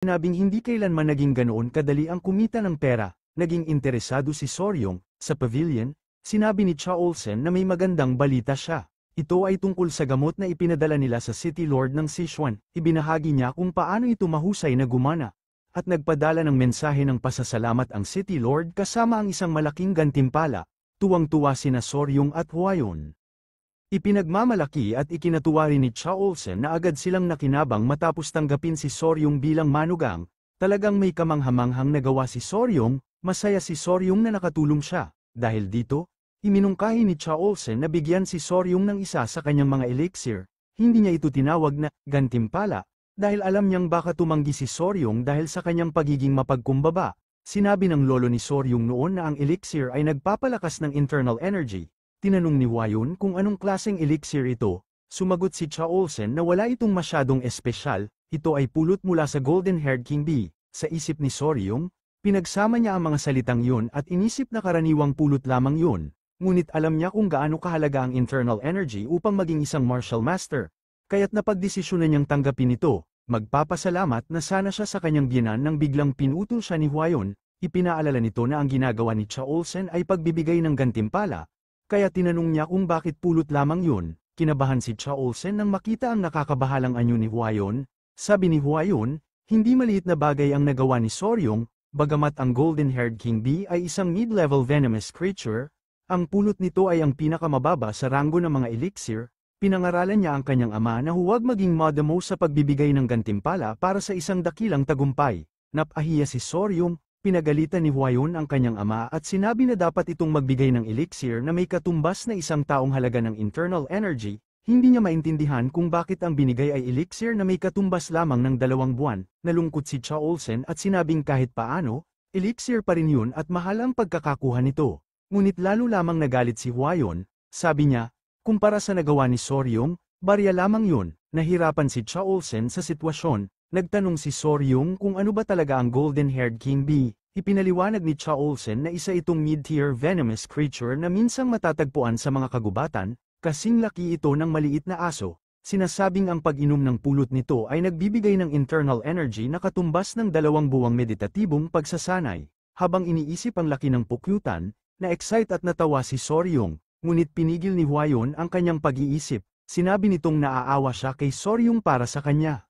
Sinabing hindi kailanman naging ganoon kadali ang kumita ng pera. Naging interesado si Soryong. Sa pavilion, sinabi ni Cha Olsen na may magandang balita siya. Ito ay tungkol sa gamot na ipinadala nila sa City Lord ng Sichuan. Ibinahagi niya kung paano ito mahusay na gumana. At nagpadala ng mensahe ng pasasalamat ang City Lord kasama ang isang malaking gantimpala. Tuwang-tuwa sina Soryong at Hwayon. Ipinagmamalaki at ikinatuwa rin ni Cha Olsen na agad silang nakinabang matapos tanggapin si Soryong bilang manugang. Talagang may kamanghamanghang nagawa si Soryong, masaya si Soryong na nakatulong siya. Dahil dito, iminungkahi ni Cha Olsen na bigyan si Soryong ng isa sa kanyang mga elixir. Hindi niya ito tinawag na gantimpala, dahil alam niyang baka tumanggi si Soryong dahil sa kanyang pagiging mapagkumbaba. Sinabi ng lolo ni Soryong noon na ang elixir ay nagpapalakas ng internal energy. Tinanong ni Hwayon kung anong klaseng elixir ito. Sumagot si Cha Olsen na wala itong masyadong espesyal, ito ay pulot mula sa golden-haired King Bee. Sa isip ni Soryong, pinagsama niya ang mga salitang yun at inisip na karaniwang pulot lamang yun. Ngunit alam niya kung gaano kahalaga ang internal energy upang maging isang martial master. Kaya't napagdesisyonan niyang tanggapin ito. Magpapasalamat na sana siya sa kanyang biyenan nang biglang pinutol siya ni Hwayon. Ipinaalala nito na ang ginagawa ni Cha Olsen ay pagbibigay ng gantimpala. Kaya tinanong niya kung bakit pulot lamang yun. Kinabahan si Cha Olsen nang makita ang nakakabahalang anyo ni Hwayon. Sabi ni Hwayon, hindi maliit na bagay ang nagawa ni Soryong, bagamat ang golden-haired King Bee ay isang mid-level venomous creature, ang pulot nito ay ang pinakamababa sa ranggo ng mga elixir. Pinangaralan niya ang kanyang ama na huwag maging madamo sa pagbibigay ng gantimpala para sa isang dakilang tagumpay. Napahiya si Soryong. Pinagalitan ni Hwayon ang kanyang ama at sinabi na dapat itong magbigay ng elixir na may katumbas na isang taong halaga ng internal energy. Hindi niya maintindihan kung bakit ang binigay ay elixir na may katumbas lamang ng 2 buwan. Nalungkot si Cha Olsen at sinabing kahit paano, elixir pa rin yun at mahal ang pagkakakuha nito. Ngunit lalo lamang nagalit si Hwayon. Sabi niya, kumpara sa nagawa ni Soryong, barya lamang yun. Nahirapan si Cha Olsen sa sitwasyon. Nagtanong si Soryong kung ano ba talaga ang golden-haired King Bee. Ipinaliwanag ni Cha Olsen na isa itong mid-tier venomous creature na minsang matatagpuan sa mga kagubatan, kasing laki ito ng maliit na aso. Sinasabing ang pag-inom ng pulot nito ay nagbibigay ng internal energy na katumbas ng 2 buwang meditatibong pagsasanay. Habang iniisip ang laki ng pukyutan, na-excite at natawa si Soryong, ngunit pinigil ni Hwayon ang kanyang pag-iisip. Sinabi nitong naaawa siya kay Soryong para sa kanya.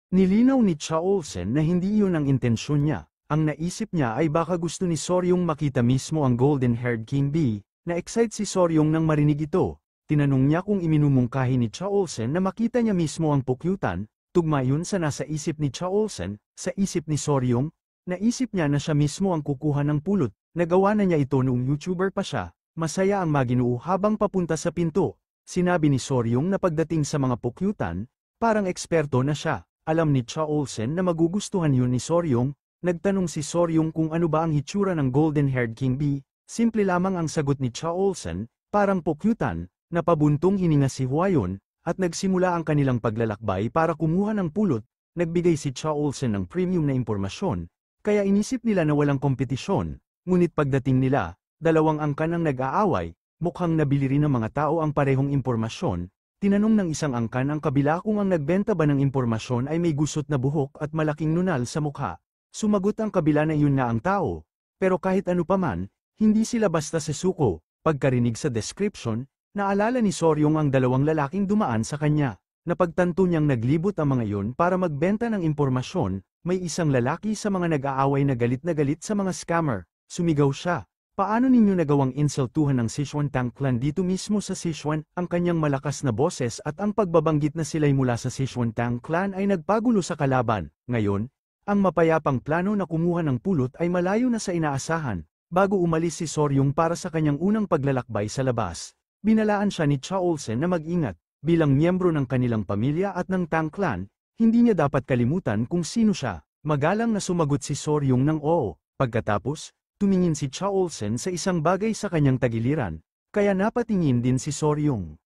Nilinaw ni Cha Olsen na hindi iyon ang intensyon niya. Ang naisip niya ay baka gusto ni Soryong makita mismo ang golden-haired King Bee. Na-excite si Soryong nang marinig ito. Tinanong niya kung iminumungkahi ni Cha Olsen na makita niya mismo ang pukyutan. Tugma yun sa nasa isip ni Cha Olsen. Sa isip ni Soryong, naisip niya na siya mismo ang kukuha ng pulot. Nagawa na niya ito noong YouTuber pa siya. Masaya ang Maginoo habang papunta sa pinto. Sinabi ni Soryong na pagdating sa mga pukyutan, parang eksperto na siya. Alam ni Cha Olsen na magugustuhan yun ni Soryong. Nagtanong si Soryong kung ano ba ang hitsura ng golden-haired King Bee. Simple lamang ang sagot ni Cha Olsen, parang pukyutan. Napabuntong hininga si Hwayon, at nagsimula ang kanilang paglalakbay para kumuha ng pulot. Nagbigay si Cha Olsen ng premium na impormasyon, kaya inisip nila na walang kompetisyon. Ngunit pagdating nila, 2 angkan ang nag-aaway. Mukhang nabili rin ng mga tao ang parehong impormasyon. Tinanong ng isang angkan ang kabila kung ang nagbenta ba ng impormasyon ay may gusot na buhok at malaking nunal sa mukha. Sumagot ang kabila na yun na ang tao. Pero kahit ano paman, hindi sila basta sesuko. Pagkarinig sa description, naalala ni Soryong ang 2 lalaking dumaan sa kanya. Napagtanto niyang naglibot ang mga yun para magbenta ng impormasyon. May isang lalaki sa mga nag-aaway na galit sa mga scammer. Sumigaw siya. Paano ninyo nagawang insultuhan ng Sichuan Tank Clan dito mismo sa Sichuan? Ang kanyang malakas na boses at ang pagbabanggit na sila'y mula sa Sichuan Tank Clan ay nagpagulo sa kalaban. Ngayon, ang mapayapang plano na kumuha ng pulot ay malayo na sa inaasahan. Bago umalis si Soryong para sa kanyang unang paglalakbay sa labas, binalaan siya ni Cha Olsen na mag-ingat. Bilang miyembro ng kanilang pamilya at ng Tank Clan, hindi niya dapat kalimutan kung sino siya. Magalang na sumagot si Soryong ng oo. Pagkatapos, tumingin si Cha Olsen sa isang bagay sa kanyang tagiliran, kaya napatingin din si Soryong.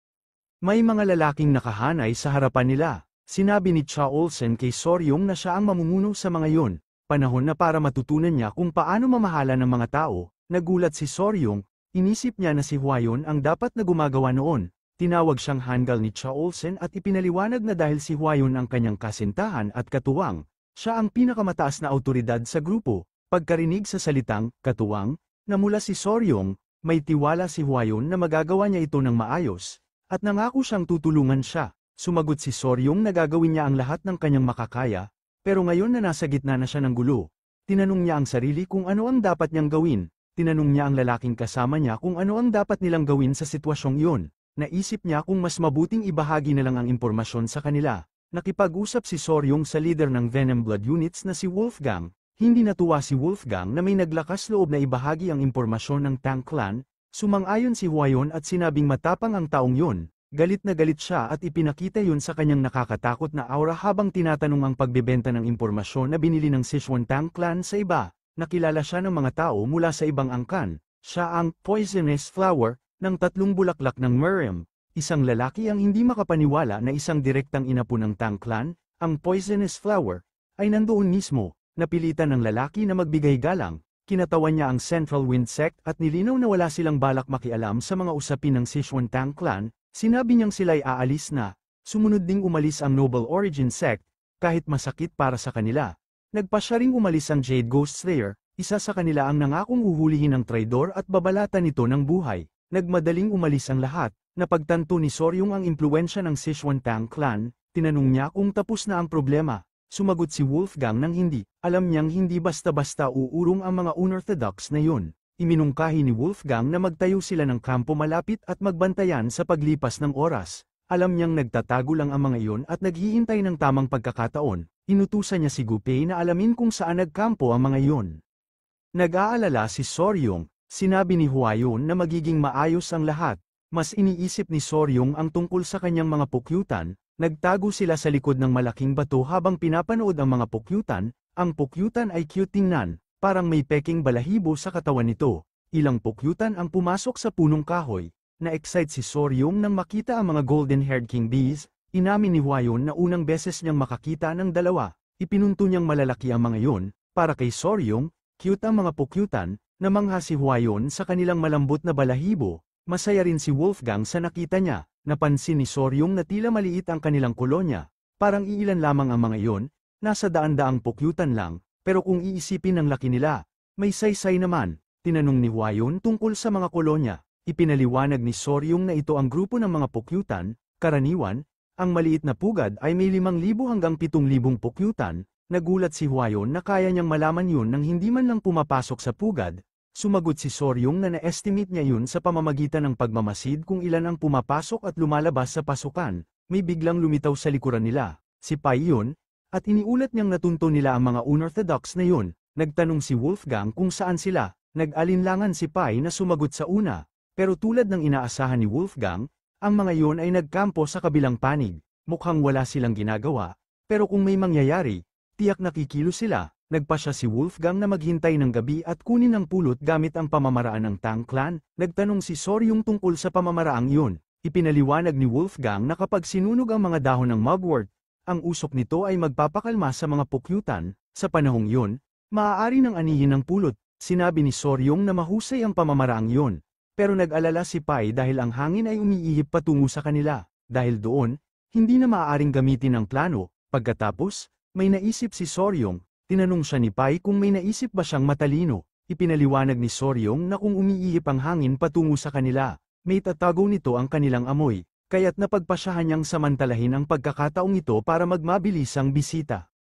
May mga lalaking nakahanay sa harapan nila. Sinabi ni Cha Olsen kay Soryong na siya ang mamumuno sa mga yon. Panahon na para matutunan niya kung paano mamahala ng mga tao. Nagulat si Soryong, inisip niya na si Hwayon ang dapat na gumagawa noon. Tinawag siyang hanggal ni Cha Olsen at ipinaliwanag na dahil si Hwayon ang kanyang kasintahan at katuwang, Siya ang pinakamataas na awtoridad sa grupo. Pagkarinig sa salitang, katuwang, na mula si Soryong, may tiwala si Hwayon na magagawa niya ito ng maayos, at nangako siyang tutulungan siya. Sumagot si Soryong na gagawin niya ang lahat ng kanyang makakaya, pero ngayon na nasa gitna na siya ng gulo, tinanong niya ang sarili kung ano ang dapat niyang gawin. Tinanong niya ang lalaking kasama niya kung ano ang dapat nilang gawin sa sitwasyong iyon. Naisip niya kung mas mabuting ibahagi na lang ang impormasyon sa kanila. Nakipag-usap si Soryong sa leader ng Venom Blood Units na si Wolfgang. Hindi natuwa si Wolfgang na may naglakas loob na ibahagi ang impormasyon ng Tang Clan. Sumang-ayon si Hwayon at sinabing matapang ang taong yun. Galit na galit siya at ipinakita yun sa kanyang nakakatakot na aura habang tinatanong ang pagbebenta ng impormasyon na binili ng Sichuan Tang Clan sa iba. Nakilala siya ng mga tao mula sa ibang angkan. Siya ang Poisonous Flower ng 3 bulaklak ng Miriam. Isang lalaki ang hindi makapaniwala na isang direktang inapo ng Tang Clan, ang Poisonous Flower, ay nandoon mismo. Napilitan ng lalaki na magbigay galang, kinatawan niya ang Central Wind Sect at nilinaw na wala silang balak makialam sa mga usapin ng Sichuan Tang Clan. Sinabi niyang sila'y aalis na. Sumunod ding umalis ang Noble Origin Sect, kahit masakit para sa kanila. Nagpa siya ring umalis ang Jade Ghost Slayer, isa sa kanila ang nangakong uhulihin ng traidor at babalatan nito ng buhay. Nagmadaling umalis ang lahat. Napagtanto ni Soryong ang impluwensya ng Sichuan Tang Clan, tinanong niya kung tapos na ang problema. Sumagot si Wolfgang nang hindi. Alam niyang hindi basta-basta uurong ang mga unorthodox na yun. Iminungkahi ni Wolfgang na magtayo sila ng kampo malapit at magbantayan sa paglipas ng oras. Alam niyang nagtatago lang ang mga iyon at naghihintay ng tamang pagkakataon. Inutusan niya si Gupei na alamin kung saan nagkampo ang mga iyon. Nag-aalala si Soryong. Sinabi ni Hwayon na magiging maayos ang lahat. Mas iniisip ni Soryong ang tungkol sa kanyang mga pukyutan. Nagtago sila sa likod ng malaking bato habang pinapanood ang mga pukyutan. Ang pukyutan ay cute tingnan, parang may peking balahibo sa katawan nito. Ilang pukyutan ang pumasok sa punong kahoy. Na-excite si Soryong nang makita ang mga golden-haired king bees. Inamin ni Hwayon na unang beses niyang makakita ng dalawa. Ipinunto niyang malalaki ang mga iyon. Para kay Soryong, cute ang mga pukyutan. Namangha si Hwayon sa kanilang malambot na balahibo. Masaya rin si Wolfgang sa nakita niya. Napansin ni Soryong na tila maliit ang kanilang kolonya. Parang iilan lamang ang mga iyon, nasa daan-daang pukyutan lang, pero kung iisipin ang laki nila, may saysay naman. Tinanong ni Hwayon tungkol sa mga kolonya. Ipinaliwanag ni Soryong na ito ang grupo ng mga pukyutan. Karaniwan, ang maliit na pugad ay may 5,000 hanggang 7,000 pukyutan. Nagulat si Hwayon na kaya niyang malaman yun nang hindi man lang pumapasok sa pugad. Sumagot si Soryong na na-estimate niya yun sa pamamagitan ng pagmamasid kung ilan ang pumapasok at lumalabas sa pasukan. May biglang lumitaw sa likuran nila. Si Pai yun, at iniulat niyang natunto nila ang mga unorthodox na yun. Nagtanong si Wolfgang kung saan sila. Nag-alinlangan si Pai na sumagot sa una. Pero tulad ng inaasahan ni Wolfgang, ang mga yun ay nagkampo sa kabilang panig. Mukhang wala silang ginagawa. Pero kung may mangyayari, tiyak nakikilo sila. Nagpasya si Wolfgang na maghintay ng gabi at kunin ang pulot gamit ang pamamaraan ng Tang Clan. Nagtanong si Soryong tungkol sa pamamaraang iyon. Ipinaliwanag ni Wolfgang na kapag sinunog ang mga dahon ng mugwort, ang usok nito ay magpapakalma sa mga pukyutan. Sa panahong iyon, maaari nang anihin ng pulot. Sinabi ni Soryong na mahusay ang pamamaraang iyon. Pero nag-alala si Pai dahil ang hangin ay umiihip patungo sa kanila. Dahil doon, hindi na maaaring gamitin ang plano. Pagkatapos, may naisip si Soryong. Tinanong siya ni Pai kung may naisip ba siyang matalino. Ipinaliwanag ni Soryong na kung umiihip ang hangin patungo sa kanila, may tatago nito ang kanilang amoy, kaya't napagpasyahan niyang samantalahin ang pagkakataong ito para magmabilisang bisita.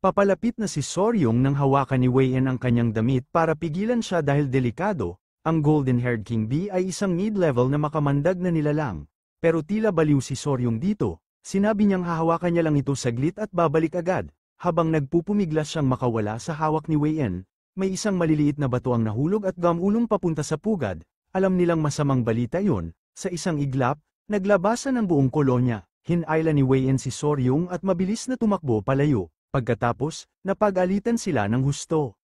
Papalapit na si Soryong nang hawakan ni Wei-en ang kanyang damit para pigilan siya dahil delikado. Ang golden-haired King Bee ay isang mid-level na makamandag na nilalang. Pero tila baliw si Soryong dito. Sinabi niyang hahawakan niya lang ito saglit at babalik agad. Habang nagpupumiglas siyang makawala sa hawak ni Wei-en, may isang maliliit na bato ang nahulog at gamulong papunta sa pugad. Alam nilang masamang balita yon. Sa isang iglap, naglabasan ang buong kolonya. Hinayla ni Wei-en si Soryong at mabilis na tumakbo palayo. Pagkatapos, napag-alitan sila ng husto.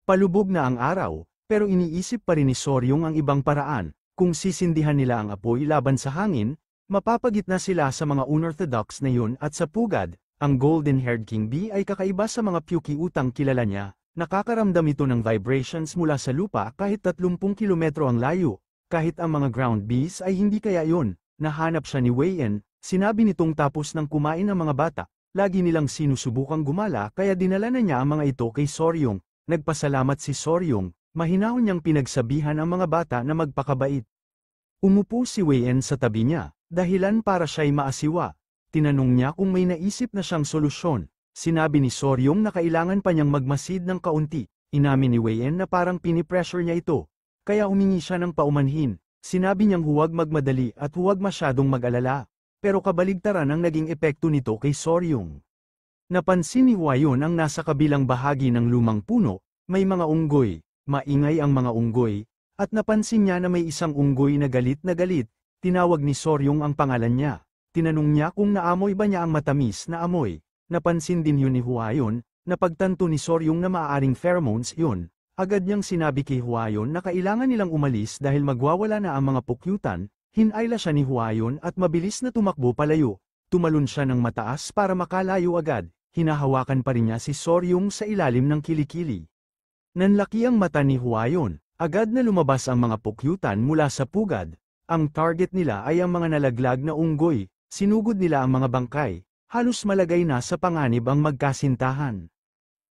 Palubog na ang araw, pero iniisip pa rin ni Soryong ang ibang paraan. Kung sisindihan nila ang apoy laban sa hangin, mapapagitna sila sa mga unorthodox na yun at sa pugad. Ang golden-haired King Bee ay kakaiba sa mga Pyuki-utang kilala niya. Nakakaramdam ito ng vibrations mula sa lupa kahit 30 kilometro ang layo. Kahit ang mga ground bees ay hindi kaya yon. Nahanap siya ni Wei-en. Sinabi nitong tapos ng kumain ang mga bata. Lagi nilang sinusubukang gumala kaya dinala na niya ang mga ito kay Soryong. Nagpasalamat si Soryong, mahinahon niyang pinagsabihan ang mga bata na magpakabait. Umupo si Wei-en sa tabi niya, dahilan para siya'y maasiwa. Tinanong niya kung may naisip na siyang solusyon. Sinabi ni Soryong na kailangan pa niyang magmasid ng kaunti. Inamin ni Wei-en na parang pinipressure niya ito. Kaya humingi siya ng paumanhin. Sinabi niyang huwag magmadali at huwag masyadong mag-alala. Pero kabaligtaran ang naging epekto nito kay Soryong. Napansin ni Hwa-yun ang nasa kabilang bahagi ng lumang puno, may mga unggoy, maingay ang mga unggoy, at napansin niya na may isang unggoy na galit, tinawag ni Soryong ang pangalan niya. Tinanong niya kung naamoy ba niya ang matamis na amoy. Napansin din yun ni Hwa-yun, na pagtanto ni Soryong na maaaring pheromones yun. Agad niyang sinabi kay Hwa-yun na kailangan nilang umalis dahil magwawala na ang mga pukyutan. Hinayla siya ni Hwa-yun at mabilis na tumakbo palayo. Tumalon siya ng mataas para makalayo agad. Hinahawakan pa rin niya si Soryong sa ilalim ng kilikili. Nanlaki ang mata ni Hwa-yun. Agad na lumabas ang mga pukyutan mula sa pugad. Ang target nila ay ang mga nalaglag na unggoy. Sinugod nila ang mga bangkay. Halos malagay na sa panganib ang magkasintahan.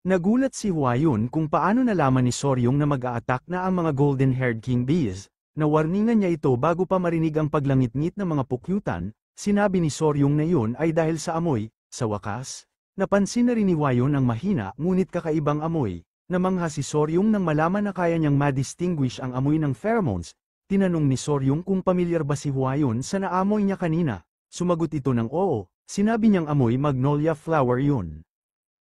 Nagulat si Hwa-yun kung paano nalaman ni Soryong na mag-a-attack na ang mga golden-haired king bees. Nawarningan niya ito bago pa marinig ang paglangit-ngit ng mga pukyutan. Sinabi ni Soryong na yun ay dahil sa amoy. Sa wakas, napansin na rin ni Hwa-yun ang mahina ngunit kakaibang amoy. Namangha si Soryong nang malaman na kaya niyang ma-distinguish ang amoy ng pheromones. Tinanong ni Soryong kung pamilyar ba si Hwa-yun sa naamoy niya kanina. Sumagot ito ng oo. Sinabi niyang amoy magnolia flower yun.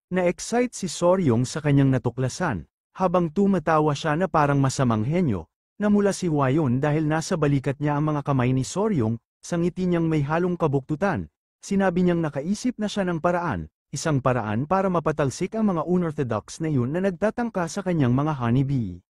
Na-excite si Soryong sa kanyang natuklasan, habang tumatawa siya na parang masamang henyo. Namula si Hwa-yun dahil nasa balikat niya ang mga kamay ni Soryong, sa ngiti niyang may halong kabuktutan. Sinabi niyang nakaisip na siya ng paraan, isang paraan para mapatalsik ang mga unorthodox na yun na nagtatangka sa kanyang mga honeybee.